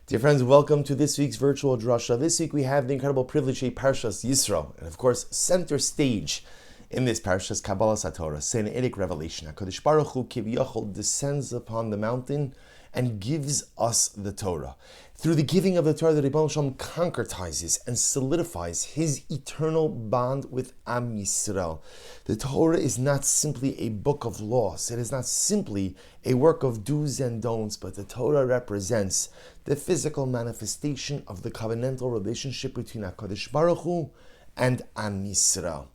Dear friends, welcome to this week's virtual Drasha. This week we have the incredible privilege of Parshas Yisro, and of course, center stage in this Parshas Kabbalah Satorah, Sinaitic revelation. HaKadosh Baruch Hu Kiviyachol descends upon the mountain and gives us the Torah. Through the giving of the Torah, the Rebbeinu Shalom concretizes and solidifies his eternal bond with Am Yisrael. The Torah is not simply a book of laws. It is not simply a work of do's and don'ts, but the Torah represents the physical manifestation of the covenantal relationship between HaKadosh Baruch Hu and Am Yisrael.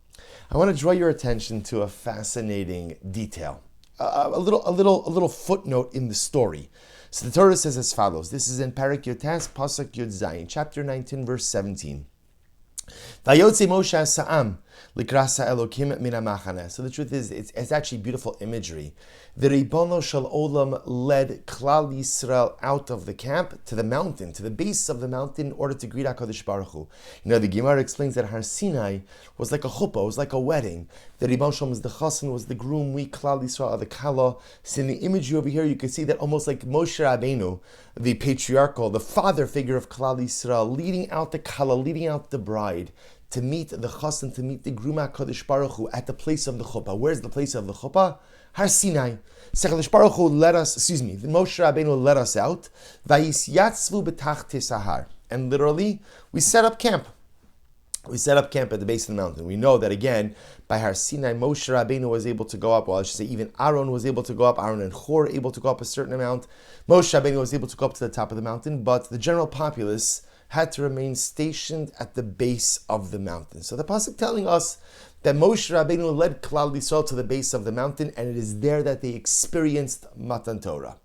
I want to draw your attention to a fascinating detail, a little footnote in the story. So the Torah says as follows. This is in Parak Yotas, Pasuk Yud Zayin, chapter 19, verse 17. Vayotze Moshe Sa'am likrasa Elokim min hamachaneh. So the truth is, it's actually beautiful imagery. The Ribono Shel Olam led Klal Yisrael out of the camp to the mountain, to the base of the mountain, in order to greet HaKadosh Baruch Hu. You know, the Gemara explains that Har Sinai was like a chuppah, was like a wedding. The Rebbeinu Shalom was the chassan, was the groom. We Klal Yisrael are the kala. So in the imagery over here, you can see that almost like Moshe Rabbeinu, the patriarchal, the father figure of Klal Yisrael, leading out the kala, leading out the bride, to meet the chassan, to meet the groom HaKadosh Baruch Hu at the place of the chuppah. Where's the place of the chuppah? Har Sinai. HaKadosh Baruch Hu the Moshe Rabbeinu led us out. Vayisyatzvu b'tachtis hahar. And literally, we set up camp. We set up camp at the base of the mountain. We know that again, by Har Sinai, Moshe Rabbeinu was able to go up, well I should say even Aaron was able to go up, Aaron and Hur able to go up a certain amount. Moshe Rabbeinu was able to go up to the top of the mountain, but the general populace had to remain stationed at the base of the mountain. So the pasuk telling us that Moshe Rabbeinu led Klal Yisrael to the base of the mountain, and it is there that they experienced Matan Torah.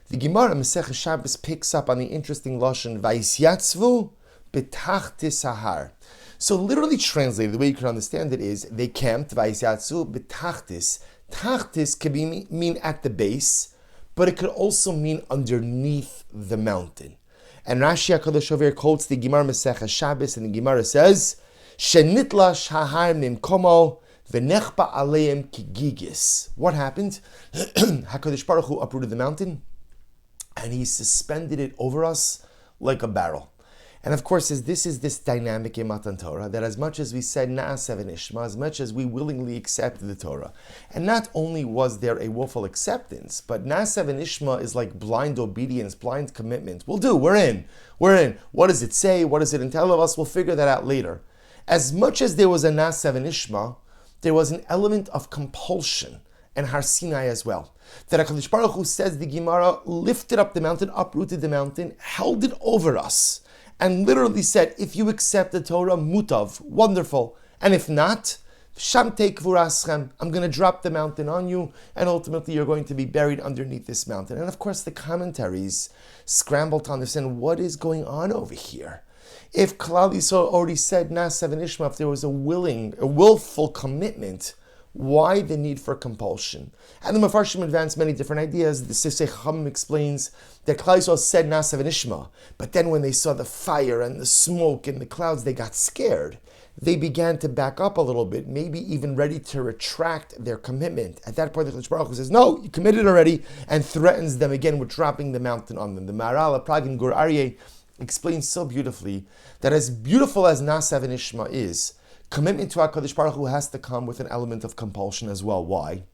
The Gemara Masechah Shabbos picks up on the interesting lashon Vayisyatzvu b'tachtis hahar. So literally translated, the way you can understand it is they camped Vayisyatzvu b'tachtis. Tachtis can mean at the base, but it could also mean underneath the mountain. And Rashi HaKadosh over here quotes the Gemara Masechah Shabbos, and the Gemara says, "Shenitla shahar mimkomo v'nechba aleim kigigis." What happened? HaKadosh Baruch Hu uprooted the mountain, and he suspended it over us like a barrel. And of course, this is this dynamic in Matan Torah, that as much as we said Na'aseh v'nishma, as much as we willingly accepted the Torah, and not only was there a willful acceptance, but Na'aseh v'nishma is like blind obedience, blind commitment. We'll do, we're in. What does it say? What does it entail of us? We'll figure that out later. As much as there was a Na'aseh v'nishma, there was an element of compulsion and Har Sinai as well. That HaKadosh Baruch Hu, says the Gemara, lifted up the mountain, uprooted the mountain, held it over us, and literally said, if you accept the Torah, mutav, wonderful. And if not, shamtei kvuraschem, I'm going to drop the mountain on you, and ultimately you're going to be buried underneath this mountain. And of course the commentaries scramble to understand what is going on over here. If Klal Yisrael already said Na'aseh v'nishma, if there was a willful commitment, why the need for compulsion? And the Mefarshim advance many different ideas. The Sifsei Chacham explains that Klal Yisrael said Na'aseh v'nishma, but then when they saw the fire and the smoke and the clouds, they got scared. They began to back up a little bit, maybe even ready to retract their commitment. At that point, the HaKadosh Baruch Hu says, no, you committed already, and threatens them again with dropping the mountain on them. The Maharal Prague in Gur Aryeh explains so beautifully that as beautiful as Na'aseh v'nishma is, commitment to HaKadosh Baruch Hu has to come with an element of compulsion as well. Why?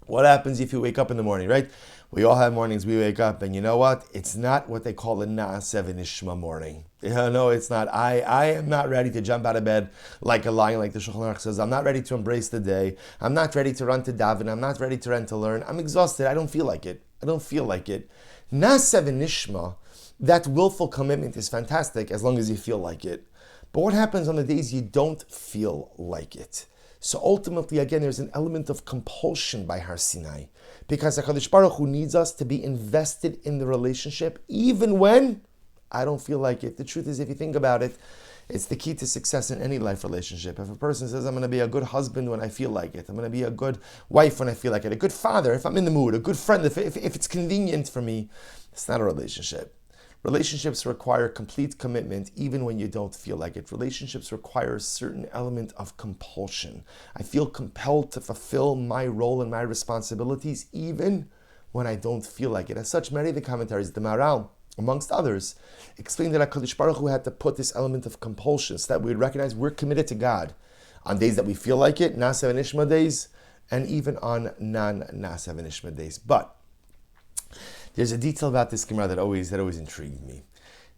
What happens if you wake up in the morning, right? We all have mornings, we wake up, and you know what? It's not what they call a Na'aseh v'nishma morning. No, it's not. I am not ready to jump out of bed like a lion, like the Shulchan Aruch says. I'm not ready to embrace the day. I'm not ready to run to daven. I'm not ready to run to learn. I'm exhausted. I don't feel like it. Na'aseh v'nishma, that willful commitment is fantastic as long as you feel like it. But what happens on the days you don't feel like it? So ultimately, again, there's an element of compulsion by Har Sinai, because HaKadosh Baruch Hu needs us to be invested in the relationship, even when I don't feel like it. The truth is, if you think about it, it's the key to success in any life relationship. If a person says, I'm going to be a good husband when I feel like it, I'm going to be a good wife when I feel like it, a good father if I'm in the mood, a good friend if it's convenient for me, it's not a relationship. Relationships require complete commitment even when you don't feel like it. Relationships require a certain element of compulsion. I feel compelled to fulfill my role and my responsibilities even when I don't feel like it. As such, many of the commentaries, the Maharal amongst others, explained that HaKadosh Baruch Hu had to put this element of compulsion so that we would recognize we're committed to God on days that we feel like it, Na'aseh v'nishma days, and even on non-Na'aseh v'nishma days. But there's a detail about this Gemara that always intrigued me.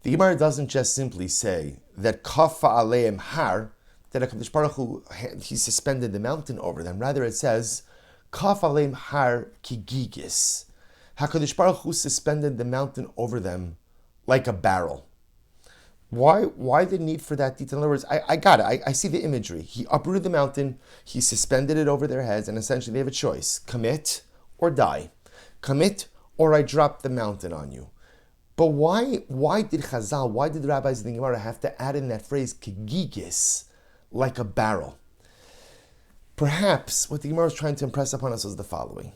The Gemara doesn't just simply say that Kafa aleim har, that HaKadosh Baruch Hu, he suspended the mountain over them. Rather, it says Kafa aleim har kigigis. HaKadosh Baruch Hu suspended the mountain over them like a barrel. Why the need for that detail? In other words, I got it. I see the imagery. He uprooted the mountain, he suspended it over their heads, and essentially they have a choice: commit or die. Commit or I drop the mountain on you. But why did Chazal, why did the rabbis in the Gemara have to add in that phrase, kigigis, like a barrel? Perhaps what the Gemara is trying to impress upon us was the following.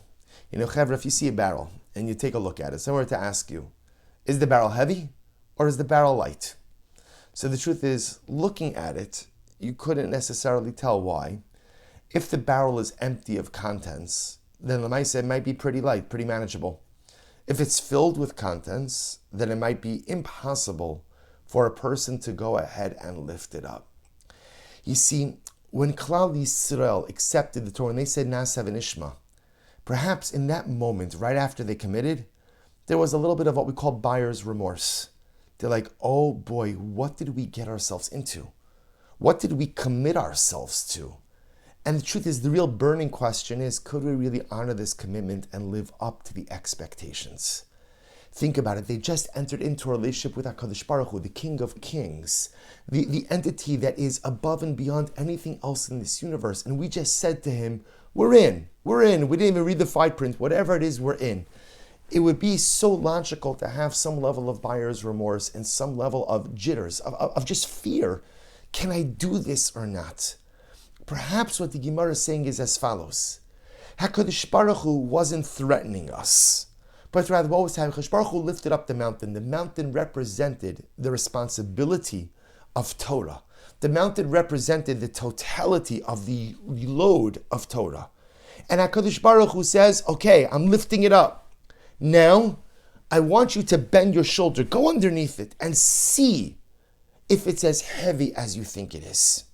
Chevra, if you see a barrel and you take a look at it, someone were to ask you, is the barrel heavy or is the barrel light? So the truth is, looking at it, you couldn't necessarily tell why. If the barrel is empty of contents, then it might be pretty light, pretty manageable. If it's filled with contents, then it might be impossible for a person to go ahead and lift it up. You see, when Klal Yisrael accepted the Torah and they said Na'aseh v'nishma, perhaps in that moment, right after they committed, there was a little bit of what we call buyer's remorse. They're like, oh boy, what did we get ourselves into? What did we commit ourselves to? And the truth is, the real burning question is, could we really honor this commitment and live up to the expectations? Think about it. They just entered into a relationship with HaKadosh Baruch Hu, the King of Kings, the entity that is above and beyond anything else in this universe. And we just said to him, we're in. We didn't even read the fine print. Whatever it is, we're in. It would be so logical to have some level of buyer's remorse and some level of jitters, of just fear. Can I do this or not? Perhaps what the Gemara is saying is as follows. HaKadosh Baruch Hu wasn't threatening us, but rather what was happening? HaKadosh Baruch Hu lifted up the mountain. The mountain represented the responsibility of Torah. The mountain represented the totality of the load of Torah. And HaKadosh Baruch Hu says, okay, I'm lifting it up. Now, I want you to bend your shoulder, go underneath it, and see if it's as heavy as you think it is.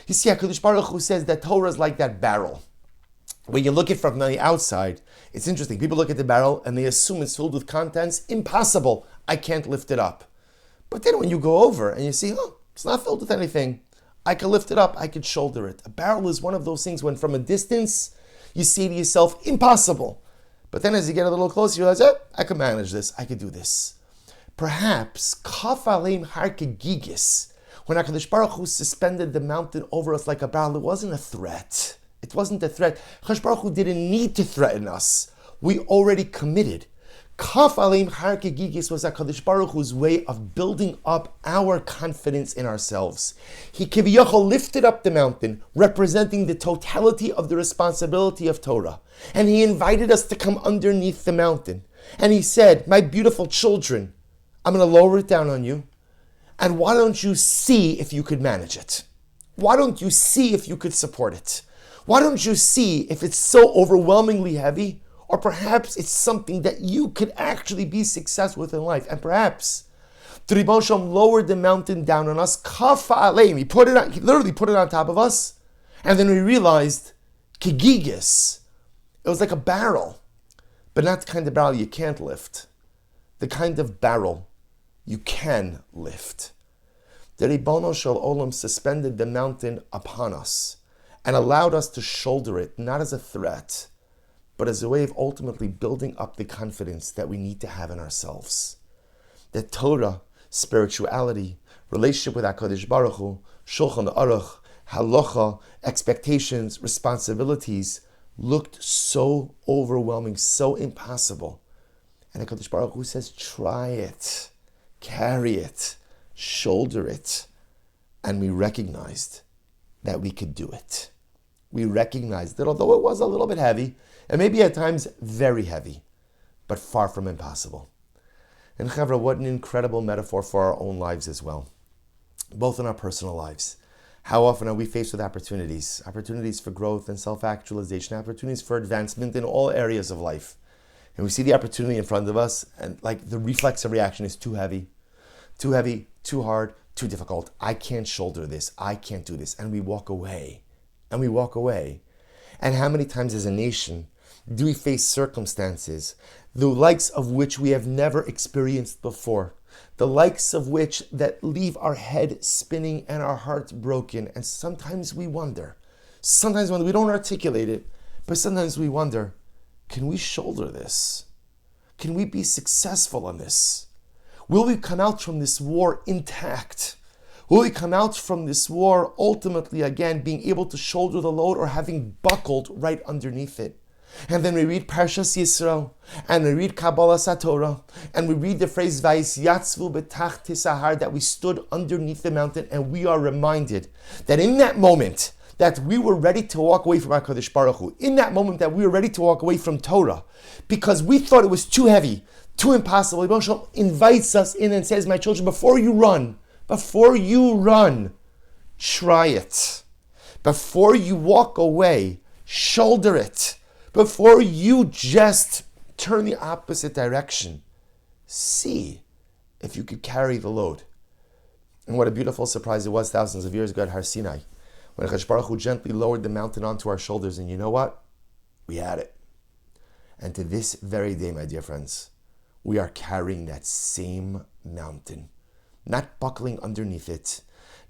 You see, HaKadosh Baruch Hu says that Torah is like that barrel. When you look at it from the outside, it's interesting. People look at the barrel and they assume it's filled with contents. Impossible. I can't lift it up. But then when you go over and you see, oh, it's not filled with anything, I can lift it up, I can shoulder it. A barrel is one of those things when from a distance, you say to yourself, impossible. But then as you get a little closer, you realize, I can manage this, I can do this. Perhaps, Kaf aleim har kegigis, when HaKadosh Baruch Hu suspended the mountain over us like a barrel, it wasn't a threat. It wasn't a threat. HaKadosh Baruch Hu didn't need to threaten us. We already committed. Kaf aleim har kegigis was HaKadosh Baruch Hu's way of building up our confidence in ourselves. He kiviyachol lifted up the mountain, representing the totality of the responsibility of Torah. And he invited us to come underneath the mountain. And he said, my beautiful children, I'm going to lower it down on you. And why don't you see if you could manage it? Why don't you see if you could support it? Why don't you see if it's so overwhelmingly heavy, or perhaps it's something that you could actually be successful with in life? And perhaps the Rebbe Shalom lowered the mountain down on us. Kafa aleim. He literally put it on top of us. And then we realized, kigigis, it was like a barrel, but not the kind of barrel you can't lift. The kind of barrel you can lift. The Ribono Shel Olam suspended the mountain upon us and allowed us to shoulder it, not as a threat, but as a way of ultimately building up the confidence that we need to have in ourselves. That Torah, spirituality, relationship with HaKadosh Baruch Hu, Shulchan Aruch, halacha, expectations, responsibilities, looked so overwhelming, so impossible. And HaKadosh Baruch Hu says, try it. Carry it, shoulder it, and we recognized that we could do it. We recognized that although it was a little bit heavy, and maybe at times very heavy, but far from impossible. And Chavra, what an incredible metaphor for our own lives as well, both in our personal lives. How often are we faced with opportunities for growth and self-actualization, opportunities for advancement in all areas of life? and we see the opportunity in front of us, and like the reflex of reaction is too heavy, too hard, too difficult. I can't shoulder this. I can't do this. And we walk away. And we walk away. And how many times as a nation do we face circumstances, the likes of which we have never experienced before, the likes of which that leave our head spinning and our hearts broken. And sometimes we wonder, we don't articulate it, but sometimes we wonder, can we shoulder this? Can we be successful on this? Will we come out from this war intact? Will we come out from this war ultimately again being able to shoulder the load or having buckled right underneath it? And then we read Parshas Yisro, and we read Kabbalah Satorah, and we read the phrase Vayis Yatzvu B'tach Tisahar, that we stood underneath the mountain, and we are reminded that in that moment that we were ready to walk away from HaKadosh Baruch Hu, in that moment that we were ready to walk away from Torah, because we thought it was too heavy, too impossible. Yisro invites us in and says, my children, before you run, try it. Before you walk away, shoulder it. Before you just turn the opposite direction, see if you could carry the load. And what a beautiful surprise it was thousands of years ago at Har Sinai, when HaKadosh Baruch Hu gently lowered the mountain onto our shoulders, and you know what? We had it. And to this very day, my dear friends, we are carrying that same mountain, not buckling underneath it,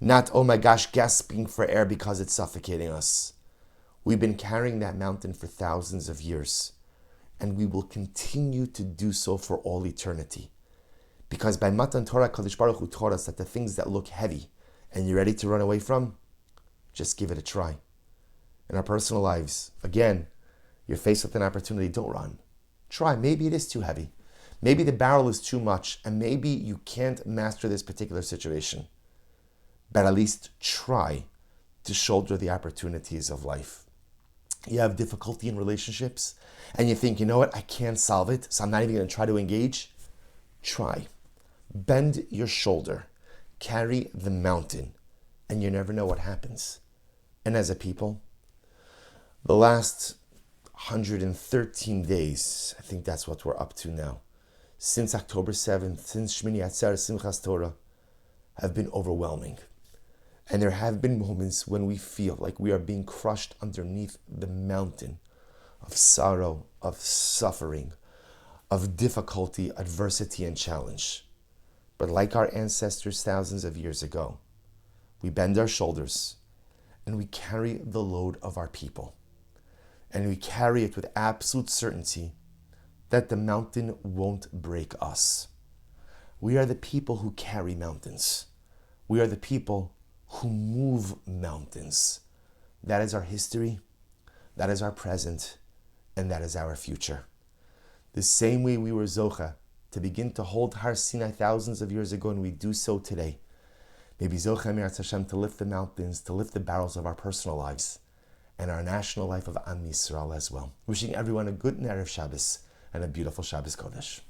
not, oh my gosh, gasping for air because it's suffocating us. We've been carrying that mountain for thousands of years, and we will continue to do so for all eternity. Because by Matan Torah, Kadosh Baruch Hu taught us that the things that look heavy and you're ready to run away from, just give it a try. In our personal lives, again, you're faced with an opportunity, don't run. Try. Maybe it is too heavy. Maybe the barrel is too much, and maybe you can't master this particular situation. But at least try to shoulder the opportunities of life. You have difficulty in relationships, and you think, you know what, I can't solve it, so I'm not even going to try to engage. Try. Bend your shoulder. Carry the mountain, and you never know what happens. And as a people, the last 113 days, I think that's what we're up to now, since October 7th, since Shmini Atzeret, Simchas Torah, have been overwhelming. And there have been moments when we feel like we are being crushed underneath the mountain of sorrow, of suffering, of difficulty, adversity, and challenge. But like our ancestors thousands of years ago, we bend our shoulders and we carry the load of our people. And we carry it with absolute certainty that the mountain won't break us. We are the people who carry mountains. We are the people who move mountains. That is our history, that is our present, and that is our future. The same way we were Zocha to begin to hold Har Sinai thousands of years ago, and we do so today. Maybe Zocha Me'eretz Hashem to lift the mountains, to lift the barrels of our personal lives, and our national life of Am Yisrael as well. Wishing everyone a good Erev Shabbos and a beautiful Shabbos Kodesh.